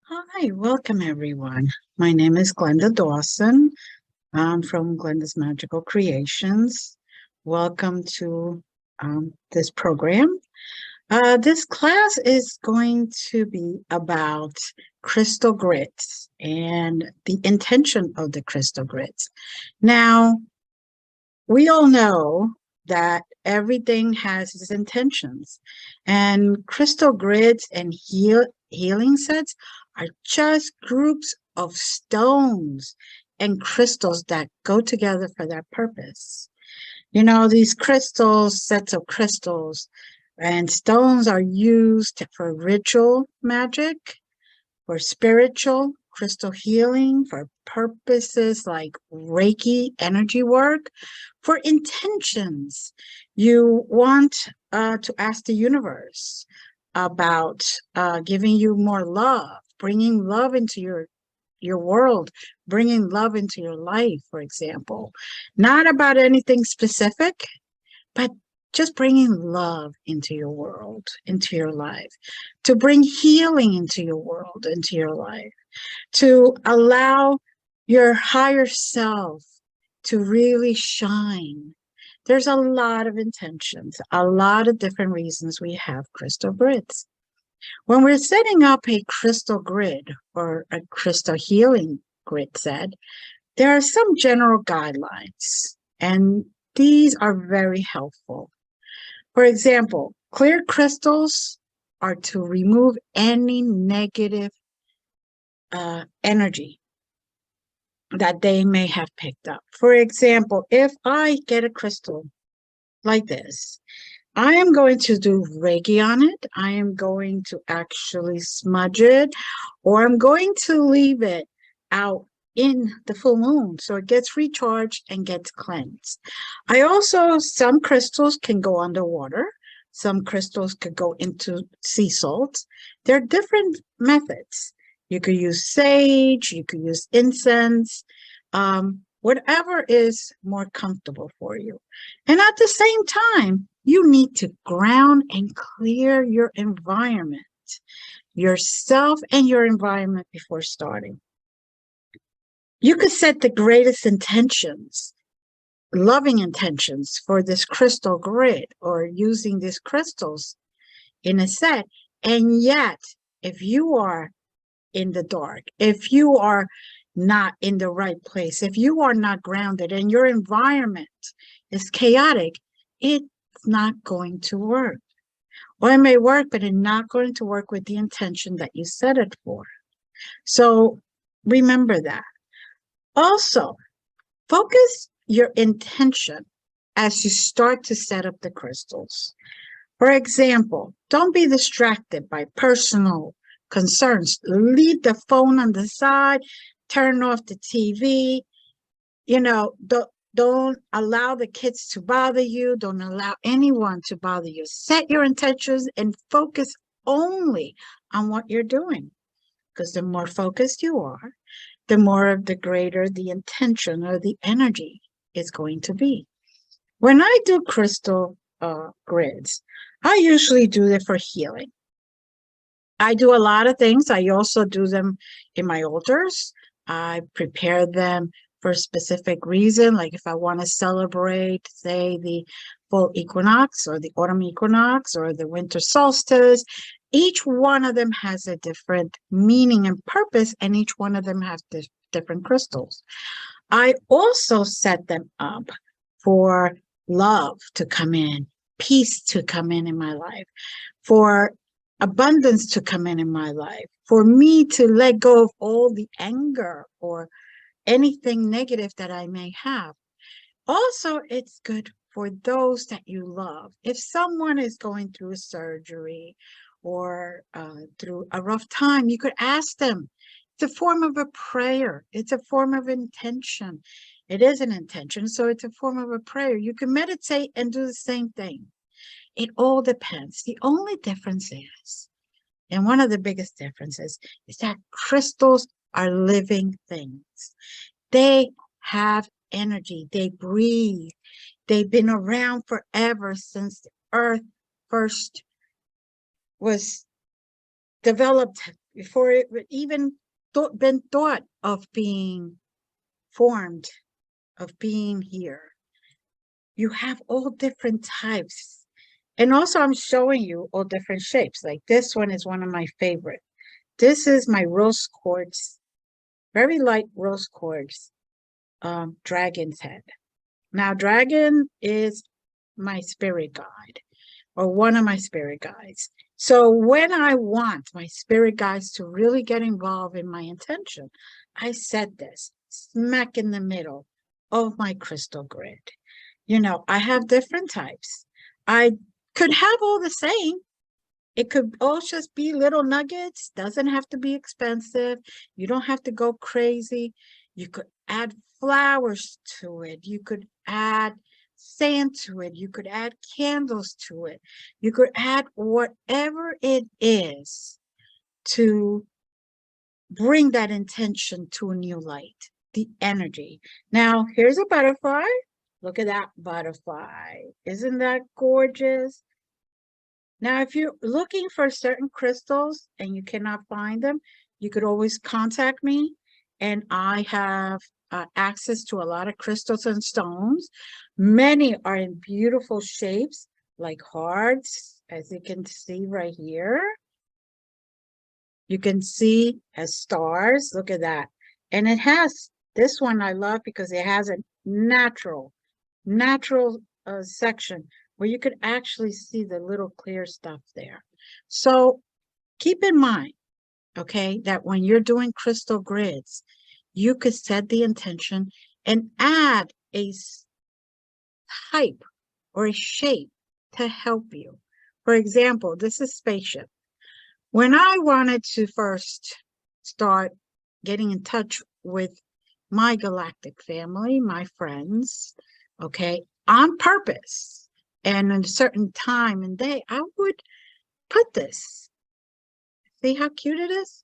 Hi, welcome everyone. My name is Glenda Dawson. I'm from Glenda's Magical Creations. Welcome to this program. This class is going to be about crystal grids and the intention of the crystal grids. Now, we all know that everything has its intentions, and crystal grids and healing sets are just groups of stones and crystals that go together for that purpose. You know, these crystals, sets of crystals and stones are used for ritual magic, for spiritual crystal healing, for purposes like Reiki energy work, for intentions. You want to ask the universe about giving you more love, bringing love into your world, bringing love into your life, for example. Not about anything specific, but just bringing love into your world, into your life, to bring healing into your world, into your life, to allow your higher self to really shine. There's a lot of intentions, a lot of different reasons we have crystal grids. When we're setting up a crystal grid or a crystal healing grid set, there are some general guidelines, and these are very helpful. For example, clear crystals are to remove any negative energy that they may have picked up. For example, if I get a crystal like this, I am going to do Reiki on it. I am going to actually smudge it, or I'm going to leave it out in the full moon so it gets recharged and gets cleansed. Some crystals can go underwater. Some crystals could go into sea salt. There are different methods. You could use sage, you could use incense, whatever is more comfortable for you. And at the same time, you need to ground and clear your environment, yourself and your environment before starting. You could set the greatest intentions, loving intentions for this crystal grid or using these crystals in a set. And yet, if you are in the dark, if you are not in the right place, if you are not grounded and your environment is chaotic, it's not going to work. Or it may work, but it's not going to work with the intention that you set it for. So remember that. Also, focus your intention as you start to set up the crystals. For example, don't be distracted by personal concerns. Leave the phone on the side, turn off the TV. You know, don't allow the kids to bother you. Don't allow anyone to bother you. Set your intentions and focus only on what you're doing. Because the more focused you are, the more of the greater the intention or the energy is going to be. When I do crystal grids, I usually do it for healing. I do a lot of things. I also do them in my altars. I prepare them for a specific reason, like if I want to celebrate, say, the fall equinox or the autumn equinox or the winter solstice. Each one of them has a different meaning and purpose, and each one of them has different crystals. I also set them up for love to come in, peace to come in my life, for abundance to come in my life, for me to let go of all the anger or anything negative that I may have. Also, it's good for those that you love. If someone is going through a surgery or through a rough time, you could ask them. It's a form of a prayer. It's a form of intention. It is an intention, so it's a form of a prayer. You can meditate and do the same thing. It all depends. The only difference is, and one of the biggest differences, is that crystals are living things. They have energy. They breathe. They've been around forever since the earth first was developed before it even been thought of being formed, of being here. You have all different types. And also I'm showing you all different shapes. Like this one is one of my favorite. This is my rose quartz, very light rose quartz, dragon's head. Now, dragon is my spirit guide, or one of my spirit guides. So when I want my spirit guides to really get involved in my intention, I set this smack in the middle of my crystal grid. You know, I have different types. I could have all the same. It could all just be little nuggets. Doesn't have to be expensive. You don't have to go crazy. You could add flowers to it. You could add sand to it. You could add candles to it. You could add whatever it is to bring that intention to a new light, the energy. Now, here's a butterfly. Look at that butterfly. Isn't that gorgeous? Now, if you're looking for certain crystals and you cannot find them, you could always contact me. And I have access to a lot of crystals and stones. Many are in beautiful shapes, like hearts, as you can see right here. You can see as stars. Look at that. And it has, this one I love because it has a natural section where you could actually see the little clear stuff there. So keep in mind, okay, that when you're doing crystal grids, you could set the intention and add a type or a shape to help you. For example, this is spaceship. When I wanted to first start getting in touch with my galactic family, my friends, okay, on purpose, and in a certain time and day, I would put this. See how cute it is?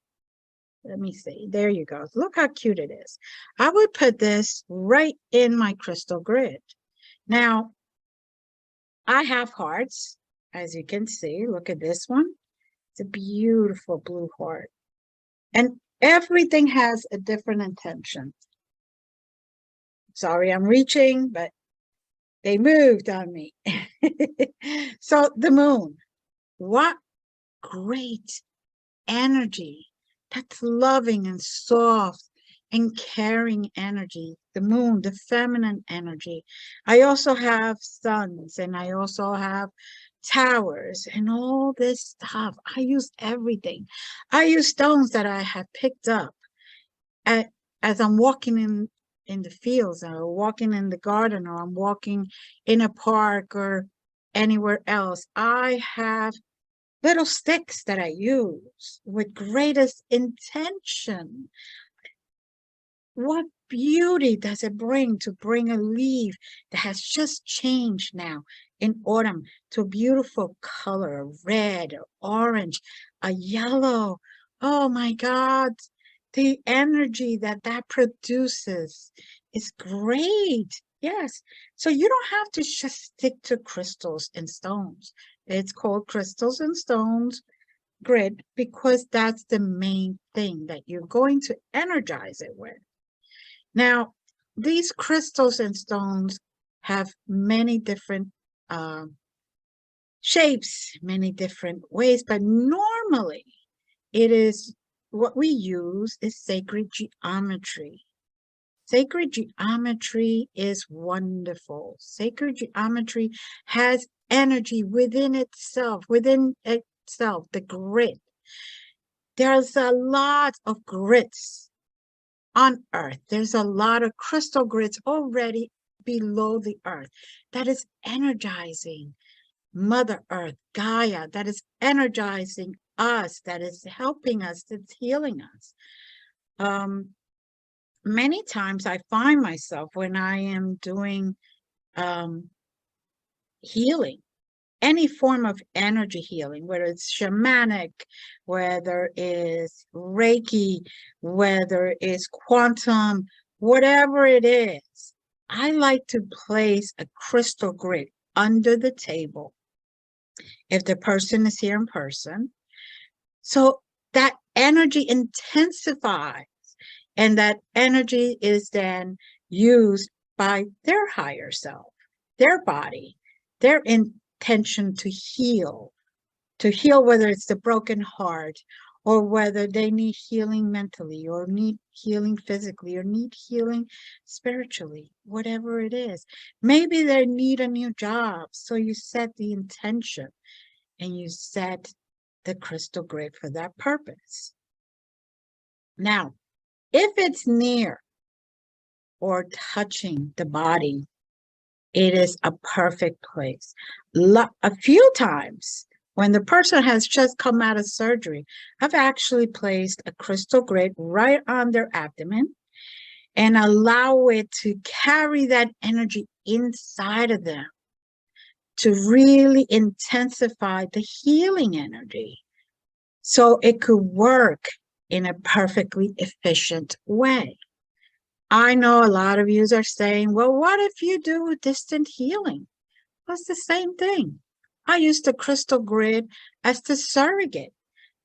Let me see. There you go. Look how cute it is. I would put this right in my crystal grid. Now, I have hearts, as you can see. Look at this one. It's a beautiful blue heart. And everything has a different intention. Sorry, I'm reaching, but they moved on me. So the moon, what great energy. That's loving and soft and caring energy. The moon, the feminine energy. I also have suns and I also have towers and all this stuff. I use everything. I use stones that I have picked up as I'm walking in the fields, or walking in the garden, or I'm walking in a park or anywhere else. I have little sticks that I use with greatest intention. What beauty does it bring to bring a leaf that has just changed now in autumn to a beautiful color, a red, or orange, a yellow. Oh my God, the energy that that produces is great. Yes, so you don't have to just stick to crystals and stones. It's called crystals and stones grid because that's the main thing that you're going to energize it with. Now, these crystals and stones have many different shapes, many different ways, but normally it is what we use is sacred geometry. Sacred geometry is wonderful. Sacred geometry has energy within itself, the grid. There's a lot of grids on Earth. There's a lot of crystal grids already below the Earth that is energizing Mother Earth, Gaia, that is energizing us, that is helping us, that's healing us. Many times I find myself when I am doing healing, any form of energy healing, whether it's shamanic, whether it's Reiki, whether it's quantum, whatever it is, I like to place a crystal grid under the table if the person is here in person, so that energy intensifies, and that energy is then used by their higher self, their body, their intention to heal, whether it's the broken heart, or whether they need healing mentally, or need healing physically, or need healing spiritually, whatever it is. Maybe they need a new job. So you set the intention and you set the crystal grid for that purpose. Now, if it's near or touching the body, it is a perfect place. A few times, when the person has just come out of surgery, I've actually placed a crystal grid right on their abdomen and allow it to carry that energy inside of them to really intensify the healing energy so it could work in a perfectly efficient way. I know a lot of you are saying, well, what if you do distant healing? Well, it's the same thing. I use the crystal grid as the surrogate,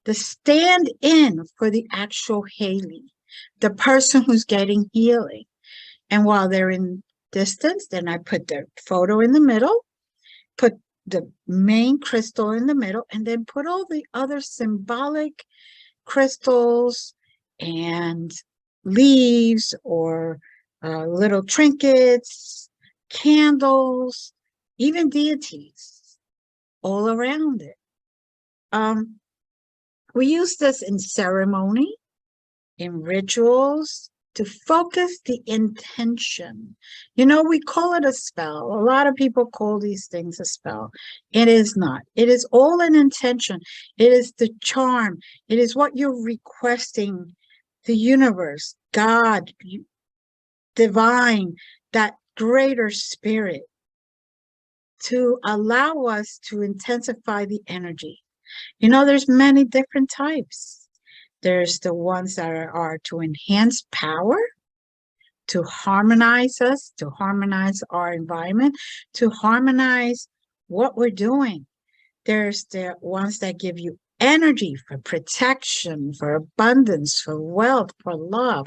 the stand-in for the actual Haley, the person who's getting healing. And while they're in distance, then I put their photo in the middle, put the main crystal in the middle, and then put all the other symbolic crystals and leaves or little trinkets, candles, even deities all around it. We use this in ceremony, in rituals, to focus the intention. You know, we call it a spell. A lot of people call these things a spell. It is not. It is all an intention. It is the charm. It is what you're requesting the universe, God, divine, that greater spirit, to allow us to intensify the energy. You know, there's many different types. There's the ones that are to enhance power, to harmonize us, to harmonize our environment, to harmonize what we're doing. There's the ones that give you energy for protection, for abundance, for wealth, for love.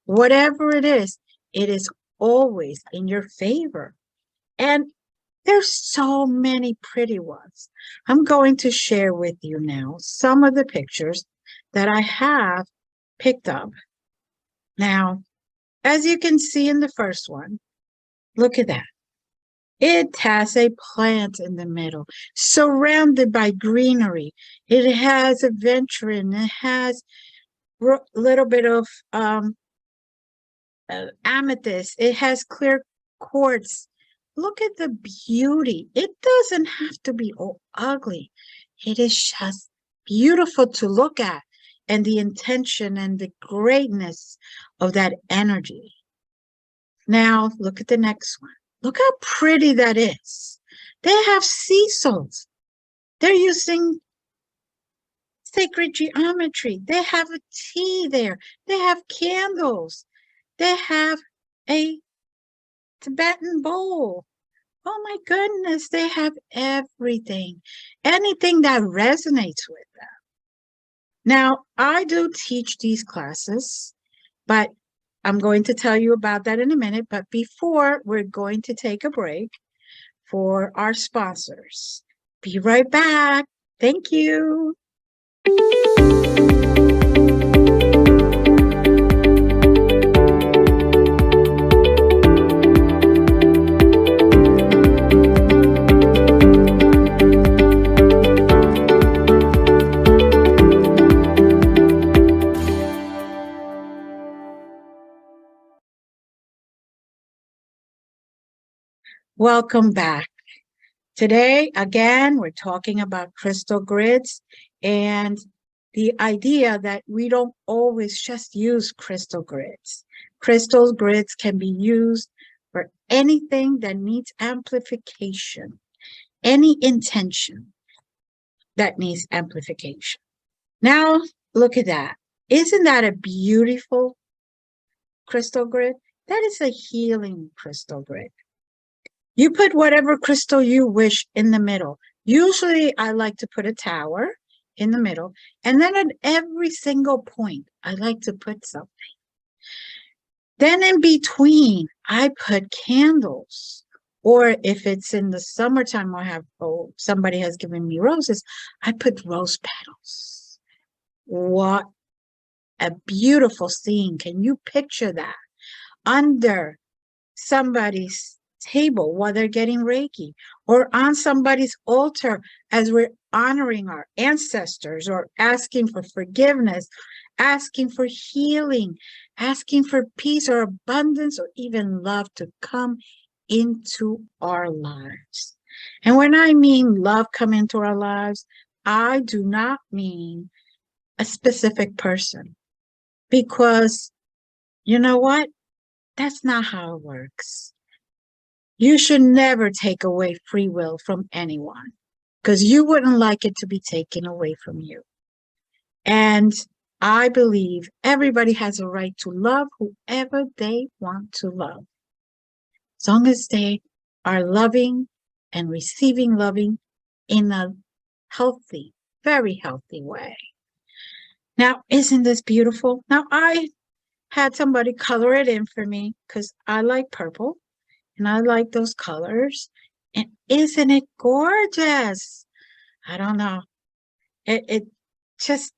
Whatever it is always in your favor. And there's so many pretty ones. I'm going to share with you now some of the pictures that I have picked up. Now, as you can see in the first one, look at that. It has a plant in the middle, surrounded by greenery. It has aventurine. It has a little bit of amethyst. It has clear quartz. Look at the beauty. It doesn't have to be all ugly. It is just beautiful to look at, and the intention and the greatness of that energy. Now, look at the next one. Look how pretty that is. They have seesaws. They're using sacred geometry. They have a tea there. They have candles. They have a Tibetan bowl. Oh my goodness, they have everything. Anything that resonates with them. Now, I do teach these classes, but I'm going to tell you about that in a minute. But before, we're going to take a break for our sponsors. Be right back. Thank you. Welcome back. Today, again, we're talking about crystal grids and the idea that we don't always just use crystal grids. Crystal grids can be used for anything that needs amplification, any intention that needs amplification. Now, look at that. Isn't that a beautiful crystal grid? That is a healing crystal grid. You put whatever crystal you wish in the middle. Usually I like to put a tower in the middle. And then at every single point, I like to put something. Then in between, I put candles. Or if it's in the summertime, somebody has given me roses, I put rose petals. What a beautiful scene. Can you picture that? Under somebody's table while they're getting Reiki, or on somebody's altar as we're honoring our ancestors, or asking for forgiveness, asking for healing, asking for peace or abundance, or even love to come into our lives. And when I mean love come into our lives, I do not mean a specific person, because you know what? That's not how it works. You should never take away free will from anyone, because you wouldn't like it to be taken away from you. And I believe everybody has a right to love whoever they want to love, as long as they are loving and receiving loving in a healthy, very healthy way. Now, isn't this beautiful? Now, I had somebody color it in for me because I like purple. And I like those colors. And isn't it gorgeous? I don't know. It just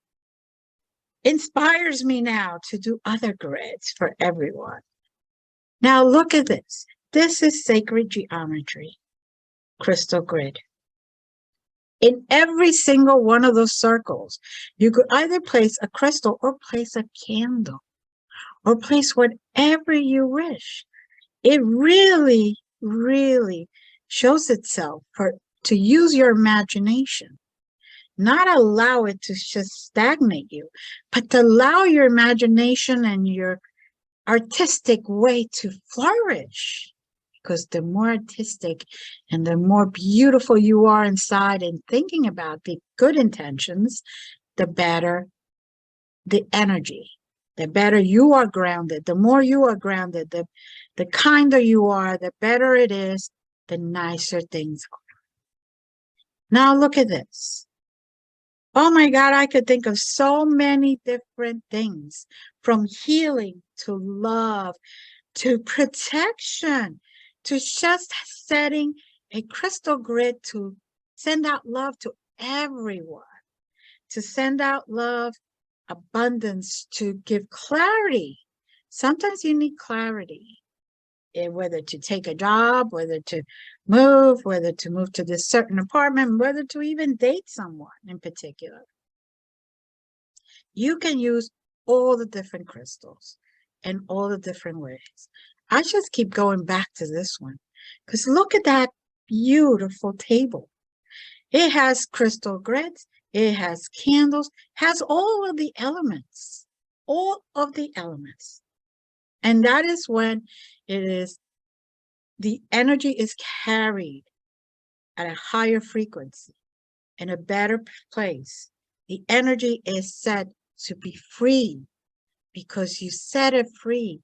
inspires me now to do other grids for everyone. Now look at this. This is sacred geometry, crystal grid. In every single one of those circles, you could either place a crystal or place a candle or place whatever you wish. It really, really shows itself to use your imagination, not allow it to just stagnate you, but to allow your imagination and your artistic way to flourish. Because the more artistic and the more beautiful you are inside and thinking about the good intentions, the better the energy. The better you are grounded, the more you are grounded, the kinder you are, the better it is, the nicer things are. Now look at this. Oh my God, I could think of so many different things, from healing to love to protection to just setting a crystal grid to send out love to everyone, to send out love, abundance, to give clarity. Sometimes you need clarity, whether to take a job, whether to move to this certain apartment, whether to even date someone in particular. You can use all the different crystals in all the different ways. I just keep going back to this one, because look at that beautiful table. It has crystal grids, it has candles, has all of the elements, And that is when the energy is carried at a higher frequency, in a better place. The energy is set to be free, because you set it free,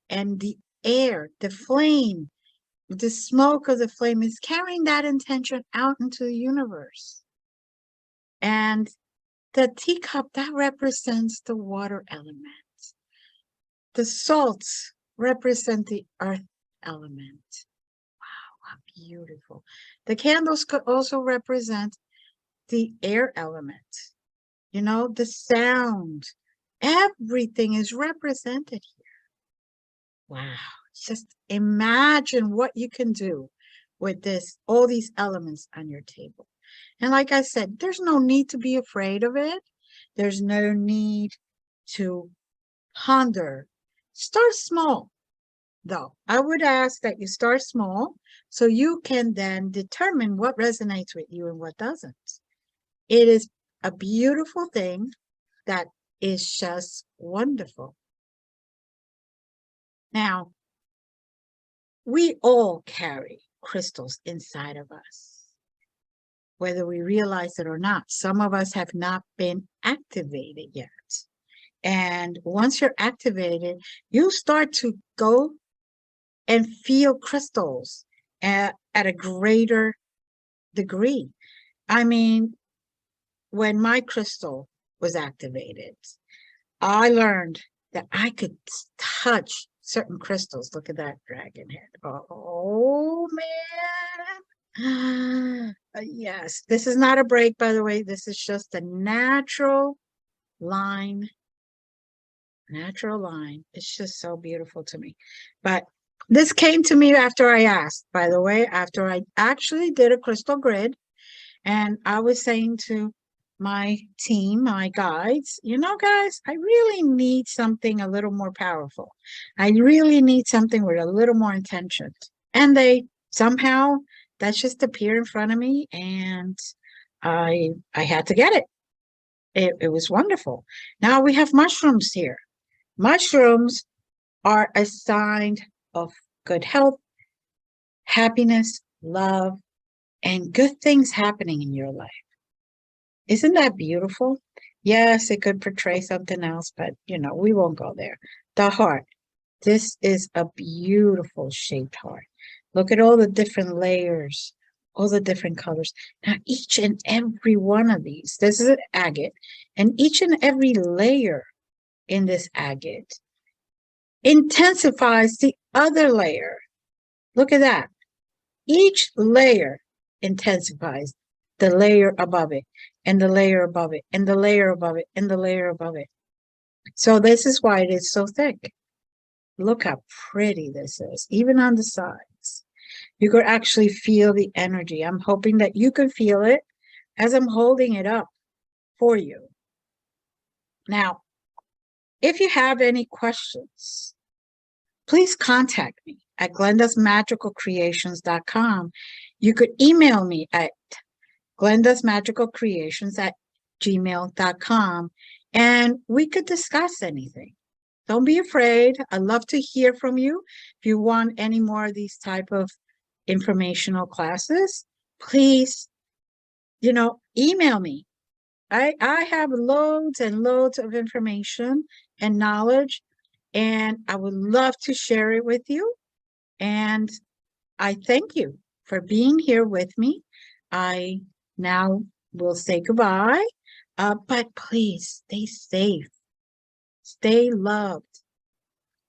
and the air, the flame, the smoke of the flame is carrying that intention out into the universe. And the teacup, that represents the water element. The salts represent the earth element. Wow, how beautiful. The candles could also represent the air element. You know, the sound. Everything is represented here. Wow. Just imagine what you can do with all these elements on your table. And like I said, there's no need to be afraid of it. There's no need to ponder. Start small, though. I would ask that you start small so you can then determine what resonates with you and what doesn't. It is a beautiful thing that is just wonderful. Now, we all carry crystals inside of us, whether we realize it or not. Some of us have not been activated yet. And once you're activated, you start to go and feel crystals at a greater degree. I mean, when my crystal was activated, I learned that I could touch certain crystals. Look at that dragon head. Oh, man. Yes, this is not a break, by the way. This is just a natural line. Natural line. It's just so beautiful to me. But this came to me after I asked, by the way, after I actually did a crystal grid. And I was saying to my team, my guides, you know, guys, I really need something a little more powerful. I really need something with a little more intention. And they somehow, that just appeared in front of me, and I had to get it. It was wonderful. Now we have mushrooms here. Mushrooms are a sign of good health, happiness, love, and good things happening in your life. Isn't that beautiful? Yes, it could portray something else, but you know, we won't go there. The heart. This is a beautiful shaped heart. Look at all the different layers, all the different colors. Now, each and every one of these, this is an agate, and each and every layer in this agate intensifies the other layer. Look at that. Each layer intensifies the layer above it, and the layer above it, and the layer above it, and the layer above it. So this is why it is so thick. Look how pretty this is, even on the sides. You could actually feel the energy. I'm hoping that you can feel it as I'm holding it up for you. Now, if you have any questions, please contact me at glendasmagicalcreations.com. You could email me at glendasmagicalcreations@gmail.com, and we could discuss anything. Don't be afraid. I'd love to hear from you. If you want any more of these type of informational classes, please, you know, email me. I have loads and loads of information and knowledge, and I would love to share it with you. And I thank you for being here with me. I now will say goodbye, but please stay safe, stay loved,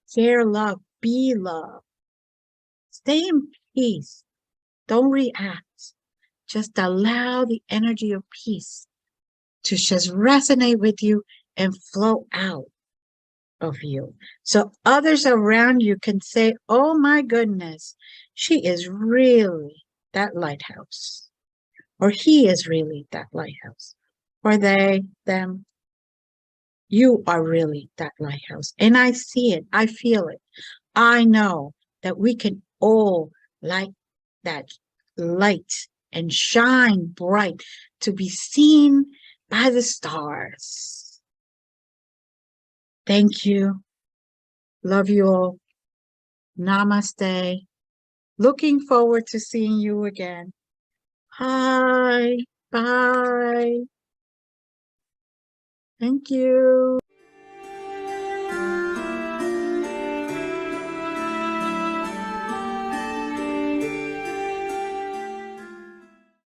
share love, be loved, stay in peace. Don't react. Just allow the energy of peace to just resonate with you and flow out of you. So others around you can say, oh my goodness, she is really that lighthouse. Or he is really that lighthouse. Or they, them. You are really that lighthouse. And I see it. I feel it. I know that we can all light that light and shine bright to be seen by the stars. Thank you. Love you all. Namaste. Looking forward to seeing you again. Hi. Bye. Thank you.